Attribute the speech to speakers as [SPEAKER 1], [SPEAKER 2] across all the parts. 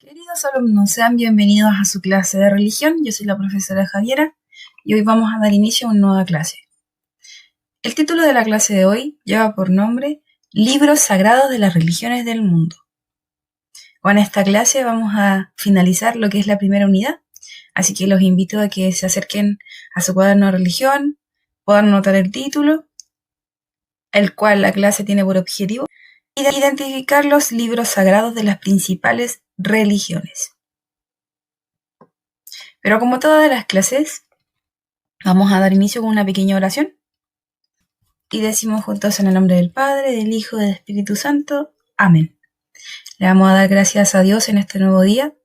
[SPEAKER 1] Queridos alumnos, sean bienvenidos a su clase de religión. Yo soy la profesora Javiera y hoy vamos a dar inicio a una nueva clase. El título de la clase de hoy lleva por nombre Libros Sagrados de las Religiones del Mundo. Con esta clase vamos a finalizar lo que es la primera unidad, así que los invito a que se acerquen a su cuaderno de religión, puedan notar el título, el cual la clase tiene por objetivo identificar los libros sagrados de las principales religiones. Pero como todas las clases, vamos a dar inicio con una pequeña oración y decimos juntos en el nombre del Padre, del Hijo y del Espíritu Santo. Amén. Le vamos a dar gracias a Dios en este nuevo día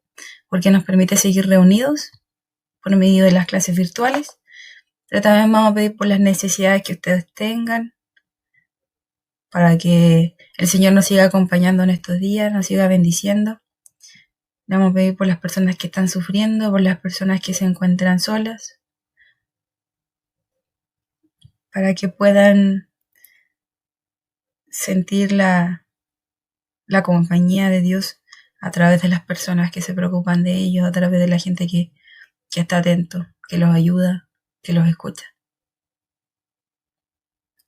[SPEAKER 1] porque nos permite seguir reunidos por medio de las clases virtuales, pero también vamos a pedir por las necesidades que ustedes tengan para que el Señor nos siga acompañando en estos días, nos siga bendiciendo. Le vamos a pedir por las personas que están sufriendo, por las personas que se encuentran solas, para que puedan sentir la compañía de Dios a través de las personas que se preocupan de ellos, a través de la gente que está atento, que los ayuda, que los escucha.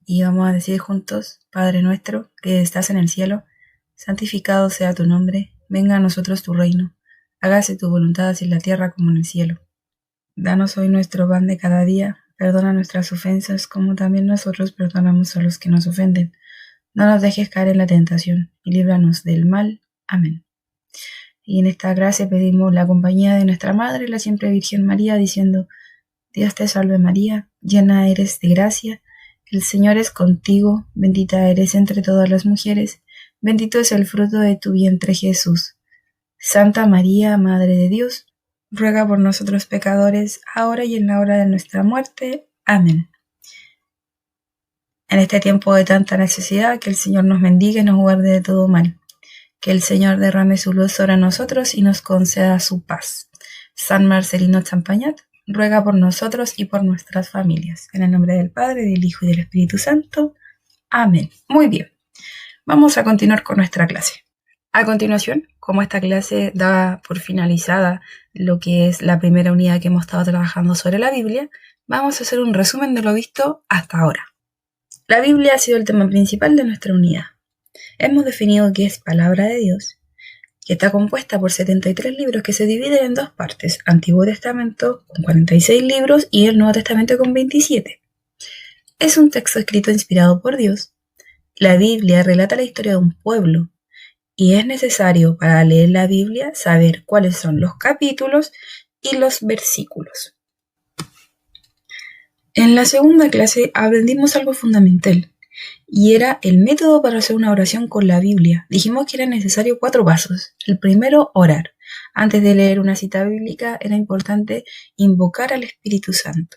[SPEAKER 1] Y vamos a decir juntos: Padre nuestro, que estás en el cielo, santificado sea tu nombre, venga a nosotros tu reino, hágase tu voluntad así en la tierra como en el cielo. Danos hoy nuestro pan de cada día, perdona nuestras ofensas como también nosotros perdonamos a los que nos ofenden. No nos dejes caer en la tentación y líbranos del mal. Amén. Y en esta clase pedimos la compañía de nuestra Madre, la siempre Virgen María, diciendo: Dios te salve María, llena eres de gracia, el Señor es contigo, bendita eres entre todas las mujeres, bendito es el fruto de tu vientre Jesús. Santa María, Madre de Dios, ruega por nosotros pecadores, ahora y en la hora de nuestra muerte. Amén. En este tiempo de tanta necesidad, que el Señor nos bendiga y nos guarde de todo mal. Que el Señor derrame su luz sobre nosotros y nos conceda su paz. San Marcelino Champagnat, ruega por nosotros y por nuestras familias. En el nombre del Padre, del Hijo y del Espíritu Santo. Amén. Muy bien. Vamos a continuar con nuestra clase. A continuación, como esta clase da por finalizada lo que es la primera unidad que hemos estado trabajando sobre la Biblia, vamos a hacer un resumen de lo visto hasta ahora. La Biblia ha sido el tema principal de nuestra unidad. Hemos definido que es palabra de Dios, que está compuesta por 73 libros que se dividen en dos partes: Antiguo Testamento con 46 libros y el Nuevo Testamento con 27. Es un texto escrito inspirado por Dios. La Biblia relata la historia de un pueblo y es necesario para leer la Biblia saber cuáles son los capítulos y los versículos. En la segunda clase aprendimos algo fundamental, y era el método para hacer una oración con la Biblia. Dijimos que eran necesarios 4 pasos. El primero, orar. Antes de leer una cita bíblica era importante invocar al Espíritu Santo.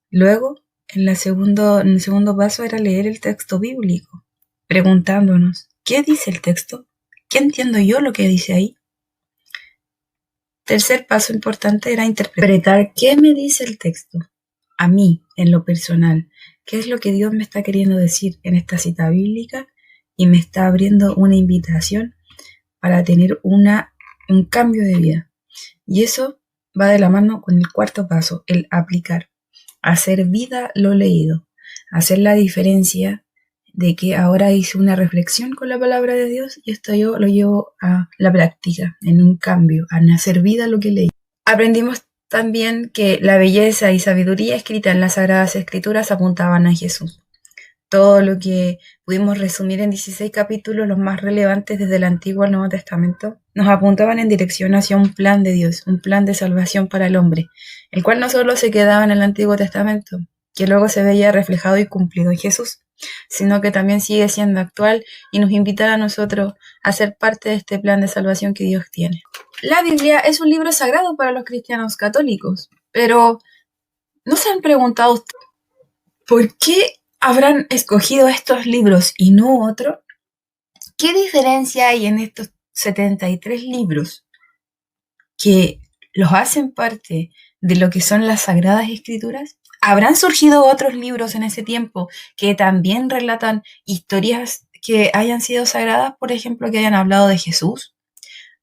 [SPEAKER 1] Luego, en el segundo paso era leer el texto bíblico, preguntándonos: ¿qué dice el texto? ¿Qué entiendo yo lo que dice ahí? Tercer paso importante era interpretar qué me dice el texto a mí, en lo personal. ¿Qué es lo que Dios me está queriendo decir en esta cita bíblica? Y me está abriendo una invitación para tener un cambio de vida. Y eso va de la mano con el cuarto paso, el aplicar. Hacer vida lo leído. Hacer la diferencia de que ahora hice una reflexión con la palabra de Dios y esto yo lo llevo a la práctica, en un cambio, a hacer vida lo que leí. Aprendimos también que la belleza y sabiduría escrita en las Sagradas Escrituras apuntaban a Jesús. Todo lo que pudimos resumir en 16 capítulos, los más relevantes desde el Antiguo al Nuevo Testamento, nos apuntaban en dirección hacia un plan de Dios, un plan de salvación para el hombre, el cual no solo se quedaba en el Antiguo Testamento, que luego se veía reflejado y cumplido en Jesús, sino que también sigue siendo actual y nos invita a nosotros a ser parte de este plan de salvación que Dios tiene. La Biblia es un libro sagrado para los cristianos católicos, pero ¿no se han preguntado ustedes por qué habrán escogido estos libros y no otro? ¿Qué diferencia hay en estos 73 libros que los hacen parte de lo que son las Sagradas Escrituras? ¿Habrán surgido otros libros en ese tiempo que también relatan historias que hayan sido sagradas, por ejemplo, que hayan hablado de Jesús?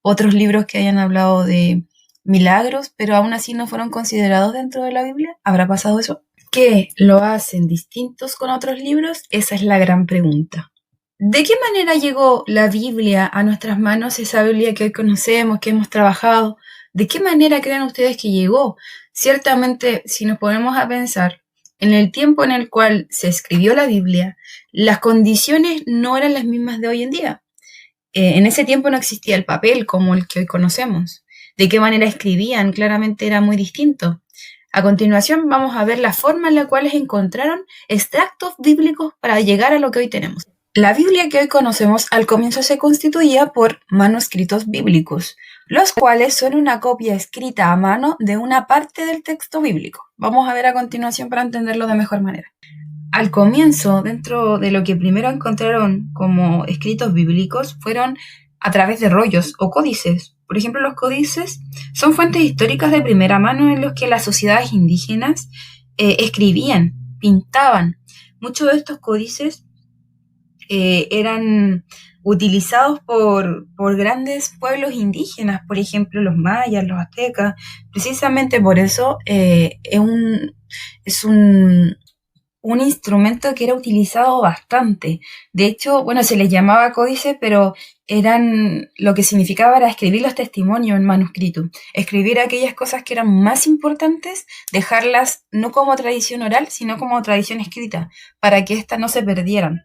[SPEAKER 1] otros libros que hayan hablado de milagros, pero aún así no fueron considerados dentro de la Biblia. ¿Habrá pasado eso? ¿Qué lo hacen distintos con otros libros? Esa es la gran pregunta. ¿De qué manera llegó la Biblia a nuestras manos, esa Biblia que hoy conocemos, que hemos trabajado? ¿De qué manera creen ustedes que llegó? Ciertamente, si nos ponemos a pensar, en el tiempo en el cual se escribió la Biblia, las condiciones no eran las mismas de hoy en día. En ese tiempo no existía el papel como el que hoy conocemos. De qué manera escribían, claramente era muy distinto. A continuación vamos a ver la forma en la cual encontraron extractos bíblicos para llegar a lo que hoy tenemos. La Biblia que hoy conocemos al comienzo se constituía por manuscritos bíblicos, los cuales son una copia escrita a mano de una parte del texto bíblico. Vamos a ver a continuación para entenderlo de mejor manera. Al comienzo, dentro de lo que primero encontraron como escritos bíblicos, fueron a través de rollos o códices. Por ejemplo, los códices son fuentes históricas de primera mano en los que las sociedades indígenas escribían, pintaban. Muchos de estos códices eran utilizados por grandes pueblos indígenas, por ejemplo los mayas, los aztecas. Precisamente por eso es un instrumento que era utilizado bastante. De hecho, bueno, se les llamaba códice, pero lo que significaba era escribir los testimonios en manuscrito, escribir aquellas cosas que eran más importantes, dejarlas no como tradición oral, sino como tradición escrita, para que éstas no se perdieran.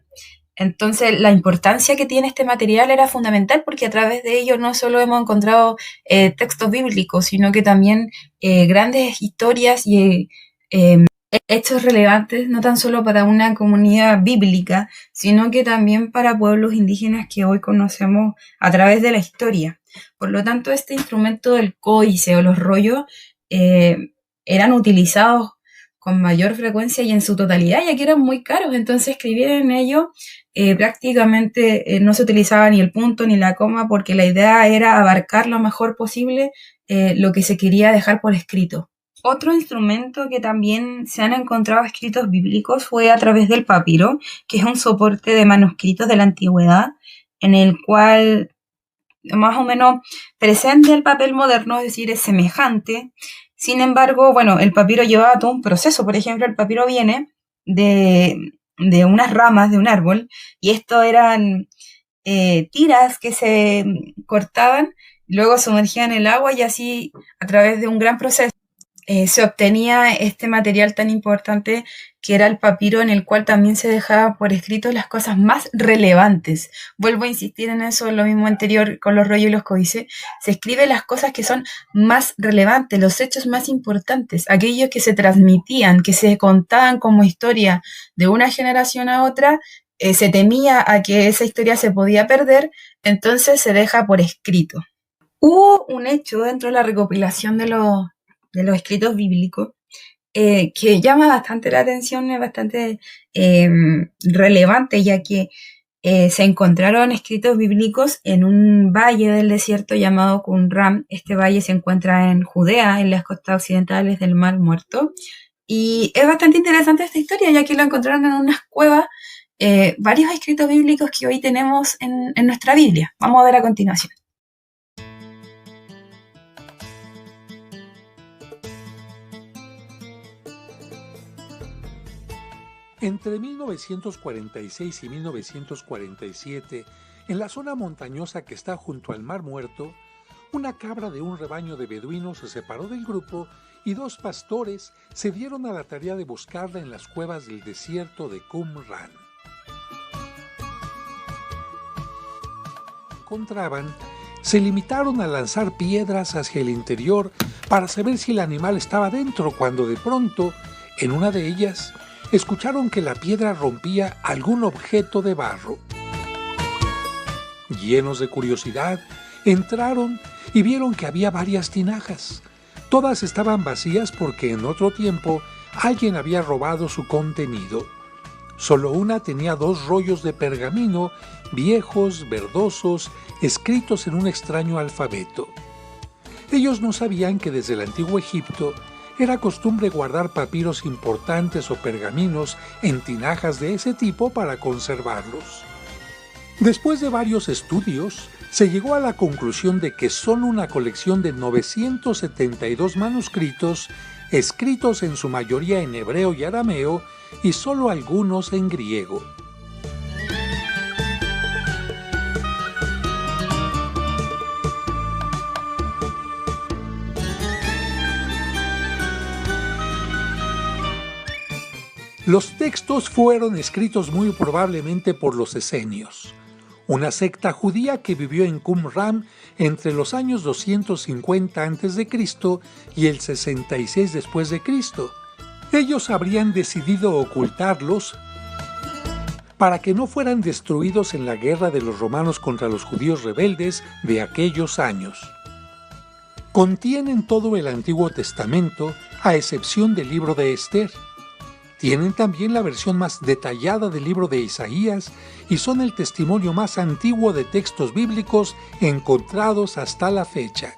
[SPEAKER 1] Entonces, la importancia que tiene este material era fundamental porque a través de ello no solo hemos encontrado textos bíblicos, sino que también grandes historias y hechos relevantes, no tan solo para una comunidad bíblica, sino que también para pueblos indígenas que hoy conocemos a través de la historia. Por lo tanto, este instrumento del códice o los rollos eran utilizados con mayor frecuencia y en su totalidad, ya que eran muy caros. Entonces, escribir en ello prácticamente no se utilizaba ni el punto ni la coma, porque la idea era abarcar lo mejor posible lo que se quería dejar por escrito. Otro instrumento que también se han encontrado escritos bíblicos fue a través del papiro, que es un soporte de manuscritos de la antigüedad, en el cual más o menos presenta el papel moderno, es decir, es semejante. Sin embargo, bueno, el papiro llevaba todo un proceso. Por ejemplo, el papiro viene de unas ramas de un árbol, y esto eran tiras que se cortaban, luego sumergían en el agua, y así, a través de un gran proceso, se obtenía este material tan importante que era el papiro, en el cual también se dejaba por escrito las cosas más relevantes. Vuelvo a insistir en eso, lo mismo anterior con los rollos y los códices. Se escriben las cosas que son más relevantes, los hechos más importantes, aquellos que se transmitían, que se contaban como historia de una generación a otra. Se temía a que esa historia se podía perder, entonces se deja por escrito. Hubo un hecho dentro de la recopilación de los escritos bíblicos que llama bastante la atención, es bastante relevante, ya que se encontraron escritos bíblicos en un valle del desierto llamado Qumran. Este valle se encuentra en Judea, en las costas occidentales del Mar Muerto, y es bastante interesante esta historia, ya que lo encontraron en unas cuevas varios escritos bíblicos que hoy tenemos en nuestra Biblia. Vamos a ver a continuación.
[SPEAKER 2] Entre 1946 y 1947, en la zona montañosa que está junto al Mar Muerto, una cabra de un rebaño de beduinos se separó del grupo y dos pastores se dieron a la tarea de buscarla en las cuevas del desierto de Qumran. Encontraban, se limitaron a lanzar piedras hacia el interior para saber si el animal estaba dentro, cuando de pronto, en una de ellas, escucharon que la piedra rompía algún objeto de barro. Llenos de curiosidad, entraron y vieron que había varias tinajas. Todas estaban vacías porque en otro tiempo alguien había robado su contenido. Solo una tenía 2 rollos de pergamino, viejos, verdosos, escritos en un extraño alfabeto. Ellos no sabían que desde el antiguo Egipto era costumbre guardar papiros importantes o pergaminos en tinajas de ese tipo para conservarlos. Después de varios estudios, se llegó a la conclusión de que son una colección de 972 manuscritos escritos en su mayoría en hebreo y arameo y solo algunos en griego. Los textos fueron escritos muy probablemente por los esenios, una secta judía que vivió en Qumran entre los años 250 a.C. y el 66 después de Cristo. Ellos habrían decidido ocultarlos para que no fueran destruidos en la guerra de los romanos contra los judíos rebeldes de aquellos años. Contienen todo el Antiguo Testamento, a excepción del libro de Esther. Tienen también la versión más detallada del libro de Isaías y son el testimonio más antiguo de textos bíblicos encontrados hasta la fecha.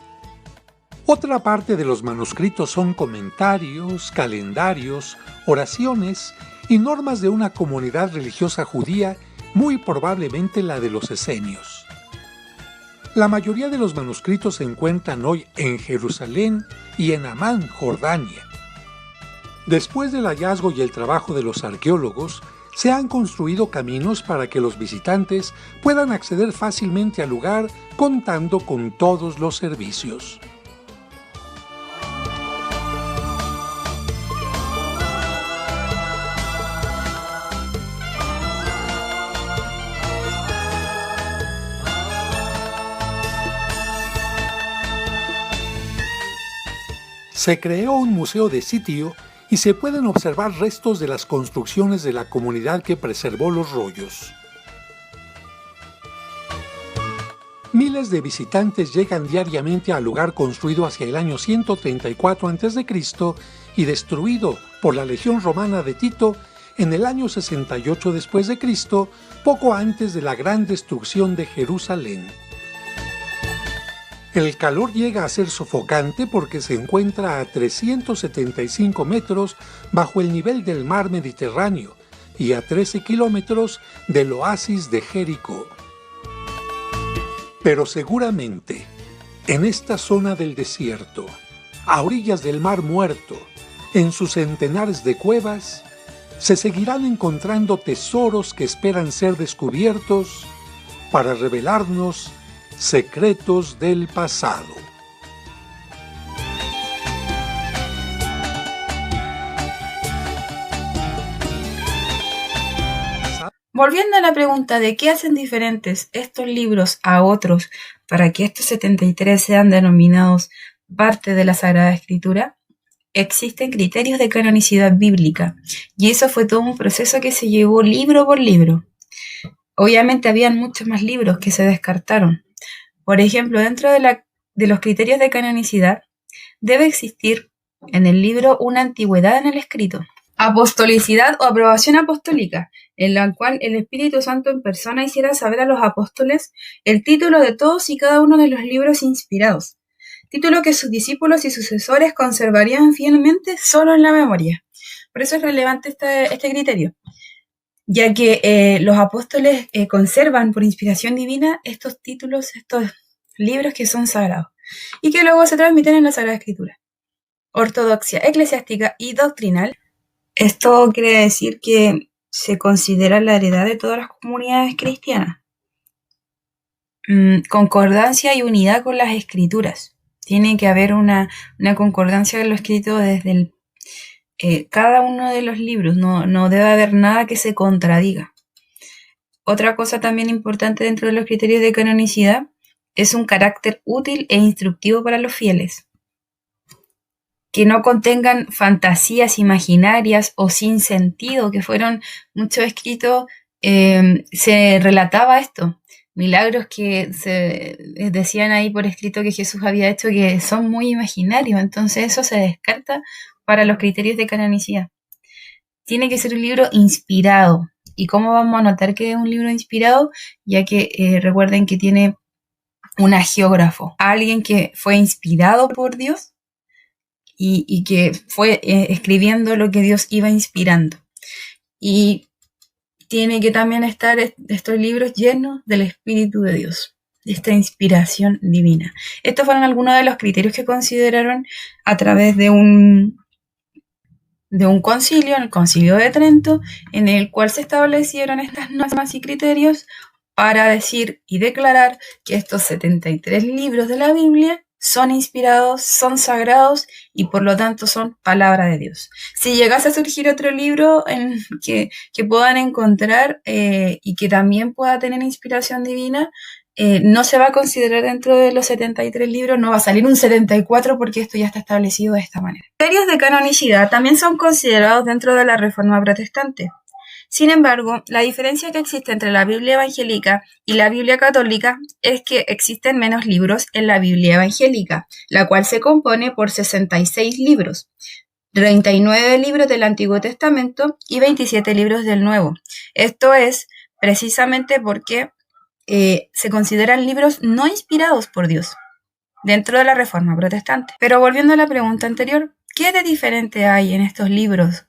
[SPEAKER 2] Otra parte de los manuscritos son comentarios, calendarios, oraciones y normas de una comunidad religiosa judía, muy probablemente la de los esenios. La mayoría de los manuscritos se encuentran hoy en Jerusalén y en Amán, Jordania. Después del hallazgo y el trabajo de los arqueólogos, se han construido caminos para que los visitantes puedan acceder fácilmente al lugar contando con todos los servicios. Se creó un museo de sitio y se pueden observar restos de las construcciones de la comunidad que preservó los rollos. Miles de visitantes llegan diariamente al lugar construido hacia el año 134 a.C. y destruido por la legión romana de Tito en el año 68 después de Cristo, poco antes de la gran destrucción de Jerusalén. El calor llega a ser sofocante porque se encuentra a 375 metros bajo el nivel del mar Mediterráneo y a 13 kilómetros del oasis de Jericó. Pero seguramente, en esta zona del desierto, a orillas del Mar Muerto, en sus centenares de cuevas, se seguirán encontrando tesoros que esperan ser descubiertos para revelarnos secretos del pasado.
[SPEAKER 1] Volviendo a la pregunta de qué hacen diferentes estos libros a otros para que estos 73 sean denominados parte de la Sagrada Escritura, existen criterios de canonicidad bíblica y eso fue todo un proceso que se llevó libro por libro. Obviamente habían muchos más libros que se descartaron. Por ejemplo, dentro de los criterios de canonicidad, debe existir en el libro una antigüedad en el escrito, apostolicidad o aprobación apostólica, en la cual el Espíritu Santo en persona hiciera saber a los apóstoles el título de todos y cada uno de los libros inspirados, título que sus discípulos y sucesores conservarían fielmente solo en la memoria. Por eso es relevante este criterio, ya que los apóstoles conservan por inspiración divina estos títulos, estos libros que son sagrados, y que luego se transmiten en la Sagrada Escritura. Ortodoxia eclesiástica y doctrinal. Esto quiere decir que se considera la heredad de todas las comunidades cristianas. Concordancia y unidad con las escrituras. Tiene que haber una concordancia de lo escrito desde cada uno de los libros. No debe haber nada que se contradiga. Otra cosa también importante dentro de los criterios de canonicidad es un carácter útil e instructivo para los fieles. Que no contengan fantasías imaginarias o sin sentido, que fueron muchos escritos, se relataba esto, milagros que se decían ahí por escrito que Jesús había hecho que son muy imaginarios, entonces eso se descarta para los criterios de canonicidad. Tiene que ser un libro inspirado. ¿Y cómo vamos a notar que es un libro inspirado? Ya que recuerden que tiene un agiógrafo, alguien que fue inspirado por Dios y que fue escribiendo lo que Dios iba inspirando. Y tiene que también estar estos libros llenos del Espíritu de Dios. esta inspiración divina. Estos fueron algunos de los criterios que consideraron a través de un concilio, el Concilio de Trento, en el cual se establecieron estas normas y criterios para decir y declarar que estos 73 libros de la Biblia son inspirados, son sagrados y por lo tanto son palabra de Dios. Si llegase a surgir otro libro que puedan encontrar y que también pueda tener inspiración divina, no se va a considerar dentro de los 73 libros, no va a salir un 74 porque esto ya está establecido de esta manera. Los criterios de canonicidad también son considerados dentro de la Reforma Protestante. Sin embargo, la diferencia que existe entre la Biblia evangélica y la Biblia católica es que existen menos libros en la Biblia evangélica, la cual se compone por 66 libros, 39 libros del Antiguo Testamento y 27 libros del Nuevo. Esto es precisamente porque se consideran libros no inspirados por Dios dentro de la Reforma Protestante. Pero volviendo a la pregunta anterior, ¿qué de diferente hay en estos libros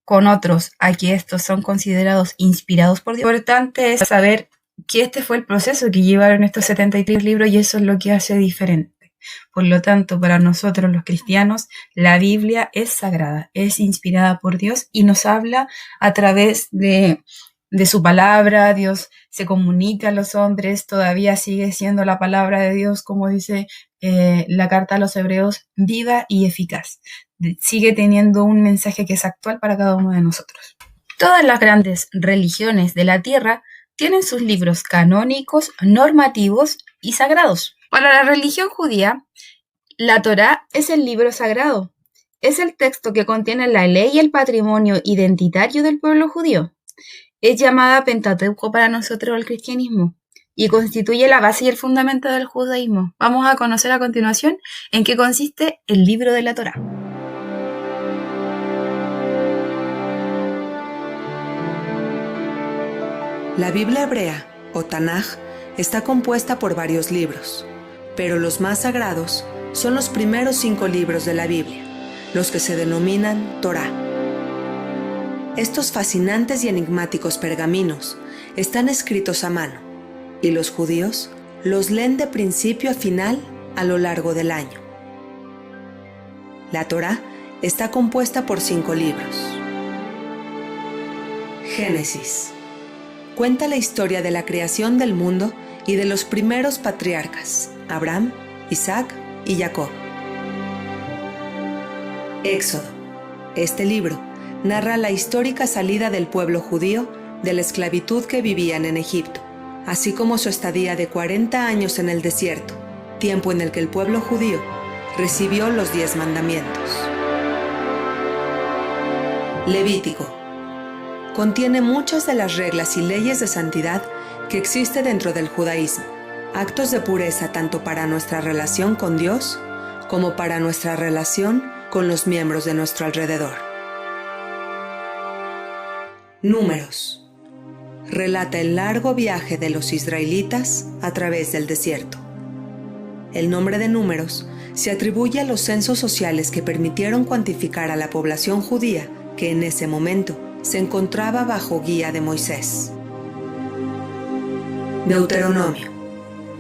[SPEAKER 1] con otros a que estos son considerados inspirados por Dios? Lo importante es saber que este fue el proceso que llevaron estos 73 libros y eso es lo que hace diferente. Por lo tanto, para nosotros los cristianos, la Biblia es sagrada, es inspirada por Dios y nos habla a través de su palabra. Dios se comunica a los hombres, todavía sigue siendo la palabra de Dios, como dice la carta a los Hebreos, viva y eficaz. Sigue teniendo un mensaje que es actual para cada uno de nosotros. Todas las grandes religiones de la tierra tienen sus libros canónicos, normativos y sagrados. Para la religión judía, la Torá es el libro sagrado. Es el texto que contiene la ley y el patrimonio identitario del pueblo judío. Es llamada Pentateuco para nosotros el cristianismo y constituye la base y el fundamento del judaísmo. Vamos a conocer a continuación en qué consiste el libro de la Torá.
[SPEAKER 3] La Biblia hebrea, o Tanaj, está compuesta por varios libros, pero los más sagrados son los primeros 5 libros de la Biblia, los que se denominan Torá. Estos fascinantes y enigmáticos pergaminos están escritos a mano, y los judíos los leen de principio a final a lo largo del año. La Torá está compuesta por 5 libros. Génesis. Cuenta la historia de la creación del mundo y de los primeros patriarcas, Abraham, Isaac y Jacob. Éxodo. Este libro narra la histórica salida del pueblo judío de la esclavitud que vivían en Egipto, así como su estadía de 40 años en el desierto, tiempo en el que el pueblo judío recibió los 10 mandamientos. Levítico. Contiene muchas de las reglas y leyes de santidad que existe dentro del judaísmo, actos de pureza tanto para nuestra relación con Dios como para nuestra relación con los miembros de nuestro alrededor. Números. Relata el largo viaje de los israelitas a través del desierto. El nombre de Números se atribuye a los censos sociales que permitieron cuantificar a la población judía que en ese momento se encontraba bajo guía de Moisés. Deuteronomio.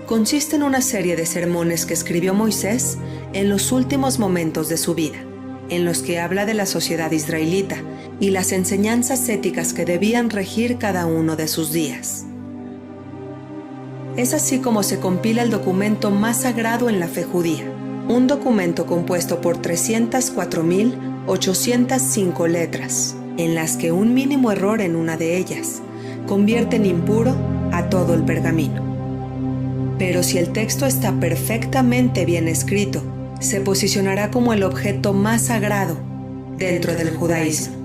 [SPEAKER 3] Consiste en una serie de sermones que escribió Moisés en los últimos momentos de su vida, en los que habla de la sociedad israelita y las enseñanzas éticas que debían regir cada uno de sus días. Es así como se compila el documento más sagrado en la fe judía, un documento compuesto por 304.805 letras, en las que un mínimo error en una de ellas convierte en impuro a todo el pergamino. Pero si el texto está perfectamente bien escrito, se posicionará como el objeto más sagrado dentro del judaísmo.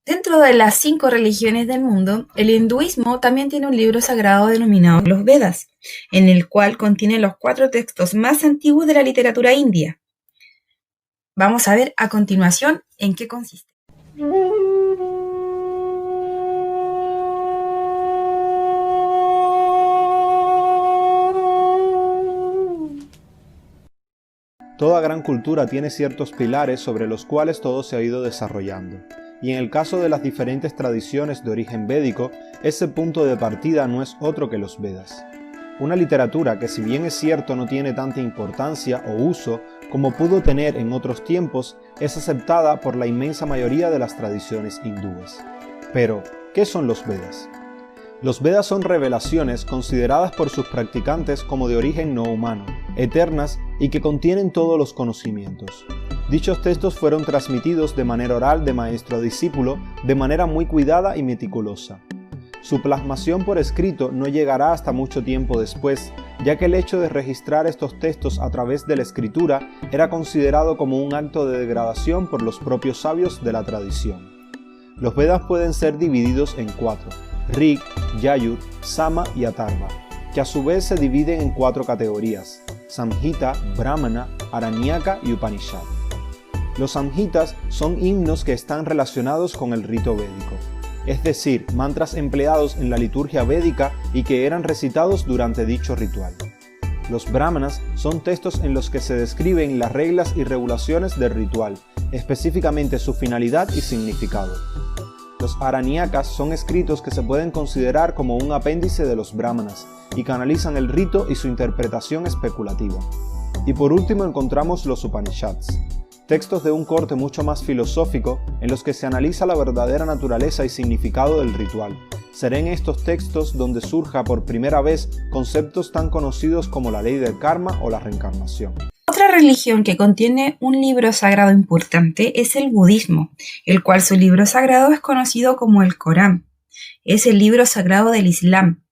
[SPEAKER 1] Dentro de las 5 religiones del mundo, el hinduismo también tiene un libro sagrado denominado los Vedas, en el cual contiene los 4 textos más antiguos de la literatura india. Vamos a ver a continuación en qué consiste.
[SPEAKER 4] Toda gran cultura tiene ciertos pilares sobre los cuales todo se ha ido desarrollando, y en el caso de las diferentes tradiciones de origen védico, ese punto de partida no es otro que los Vedas. una literatura que, si bien es cierto no tiene tanta importancia o uso como pudo tener en otros tiempos, es aceptada por la inmensa mayoría de las tradiciones hindúes. Pero, ¿qué son los Vedas? Los Vedas son revelaciones consideradas por sus practicantes como de origen no humano, eternas y que contienen todos los conocimientos. Dichos textos fueron transmitidos de manera oral de maestro a discípulo de manera muy cuidada y meticulosa. Su plasmación por escrito no llegará hasta mucho tiempo después, ya que el hecho de registrar estos textos a través de la escritura era considerado como un acto de degradación por los propios sabios de la tradición. Los Vedas pueden ser divididos en 4, Rig, Yajur, Sama y Atharva, que a su vez se dividen en 4 categorías, Samhita, Brahmana, Aranyaka y Upanishad. Los Samhitas son himnos que están relacionados con el rito védico, es decir, mantras empleados en la liturgia védica y que eran recitados durante dicho ritual. Los Brahmanas son textos en los que se describen las reglas y regulaciones del ritual, específicamente su finalidad y significado. Los Aranyakas son escritos que se pueden considerar como un apéndice de los Brahmanas y canalizan el rito y su interpretación especulativa. Y por último encontramos los Upanishads, textos de un corte mucho más filosófico en los que se analiza la verdadera naturaleza y significado del ritual. Será en estos textos donde surja por primera vez conceptos tan conocidos como la ley del karma o la reencarnación.
[SPEAKER 1] Otra religión que contiene un libro sagrado importante es el budismo, el cual su libro sagrado es conocido como el Corán. Es el libro sagrado del Islam.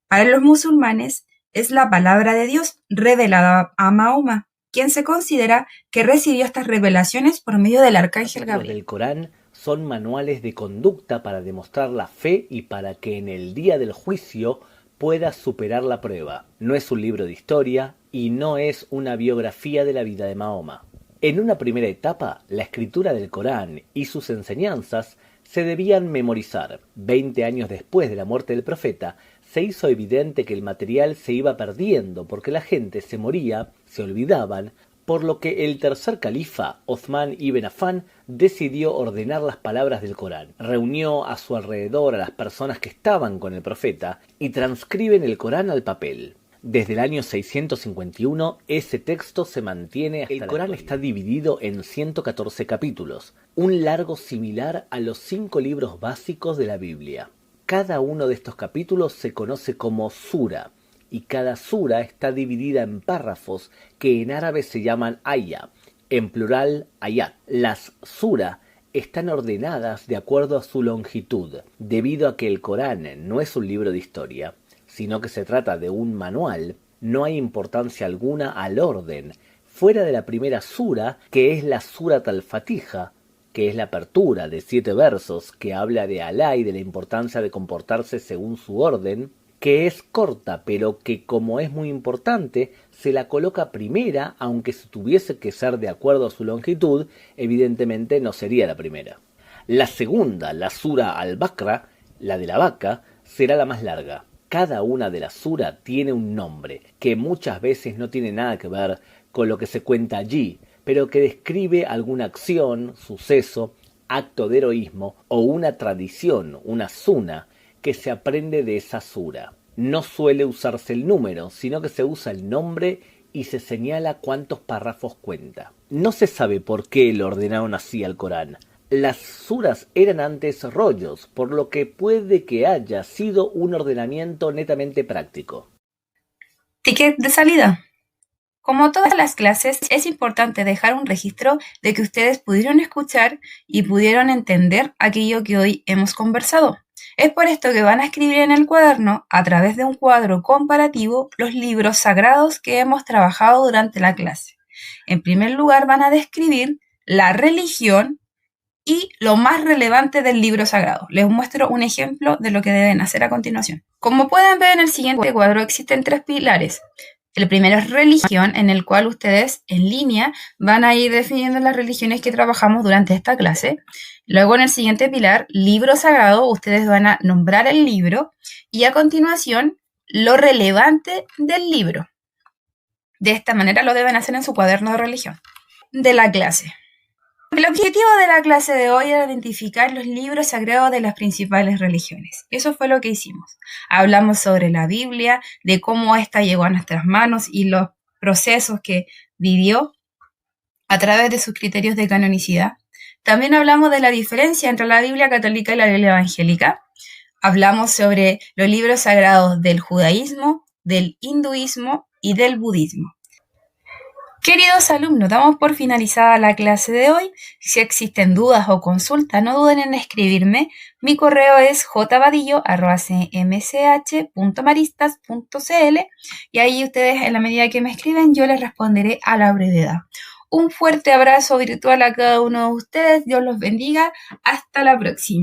[SPEAKER 1] Para los musulmanes es la palabra de Dios revelada a Mahoma, quien se considera que recibió estas revelaciones por medio del arcángel Gabriel.
[SPEAKER 5] Los del Corán son manuales de conducta para demostrar la fe y para que en el día del juicio puedas superar la prueba. No es un libro de historia y no es una biografía de la vida de Mahoma. En una primera etapa, la escritura del Corán y sus enseñanzas se debían memorizar. 20 años después de la muerte del profeta, se hizo evidente que el material se iba perdiendo porque la gente se moría, se olvidaban, por lo que el tercer califa, Othman ibn Affan, decidió ordenar las palabras del Corán. Reunió a su alrededor a las personas que estaban con el profeta y transcriben el Corán al papel. Desde el año 651, ese texto se mantiene hasta el Corán está dividido en 114 capítulos, un largo similar a los 5 libros básicos de la Biblia. Cada uno de estos capítulos se conoce como sura, y cada sura está dividida en párrafos que en árabe se llaman aya, en plural ayat. Las sura están ordenadas de acuerdo a su longitud, debido a que el Corán no es un libro de historia, sino que se trata de un manual. No hay importancia alguna al orden, fuera de la primera sura, que es la Surat al-Fatiha, que es la apertura de 7 versos que habla de Alá y de la importancia de comportarse según su orden, que es corta, pero que como es muy importante, se la coloca primera, aunque si tuviese que ser de acuerdo a su longitud, evidentemente no sería la primera. La segunda, la Sura al-Baqara, la de la vaca, será la más larga. Cada una de las sura tiene un nombre, que muchas veces no tiene nada que ver con lo que se cuenta allí, pero que describe alguna acción, suceso, acto de heroísmo o una tradición, una suna, que se aprende de esa sura. No suele usarse el número, sino que se usa el nombre y se señala cuántos párrafos cuenta. No se sabe por qué lo ordenaron así al Corán. Las suras eran antes rollos, por lo que puede que haya sido un ordenamiento netamente práctico.
[SPEAKER 1] Ticket de salida. Como todas las clases, es importante dejar un registro de que ustedes pudieron escuchar y pudieron entender aquello que hoy hemos conversado. Es por esto que van a escribir en el cuaderno, a través de un cuadro comparativo, los libros sagrados que hemos trabajado durante la clase. En primer lugar, van a describir la religión y lo más relevante del libro sagrado. Les muestro un ejemplo de lo que deben hacer a continuación. Como pueden ver en el siguiente cuadro, existen 3 pilares. El primero es religión, en el cual ustedes en línea van a ir definiendo las religiones que trabajamos durante esta clase. Luego en el siguiente pilar, libro sagrado, ustedes van a nombrar el libro y a continuación lo relevante del libro. De esta manera lo deben hacer en su cuaderno de religión de la clase. El objetivo de la clase de hoy era identificar los libros sagrados de las principales religiones. Eso fue lo que hicimos. Hablamos sobre la Biblia, de cómo ésta llegó a nuestras manos y los procesos que vivió a través de sus criterios de canonicidad. También hablamos de la diferencia entre la Biblia católica y la Biblia evangélica. Hablamos sobre los libros sagrados del judaísmo, del hinduismo y del budismo. Queridos alumnos, damos por finalizada la clase de hoy. Si existen dudas o consultas, no duden en escribirme. Mi correo es jvadillo@cmch.maristas.cl y ahí ustedes, en la medida que me escriben, yo les responderé a la brevedad. Un fuerte abrazo virtual a cada uno de ustedes. Dios los bendiga. Hasta la próxima.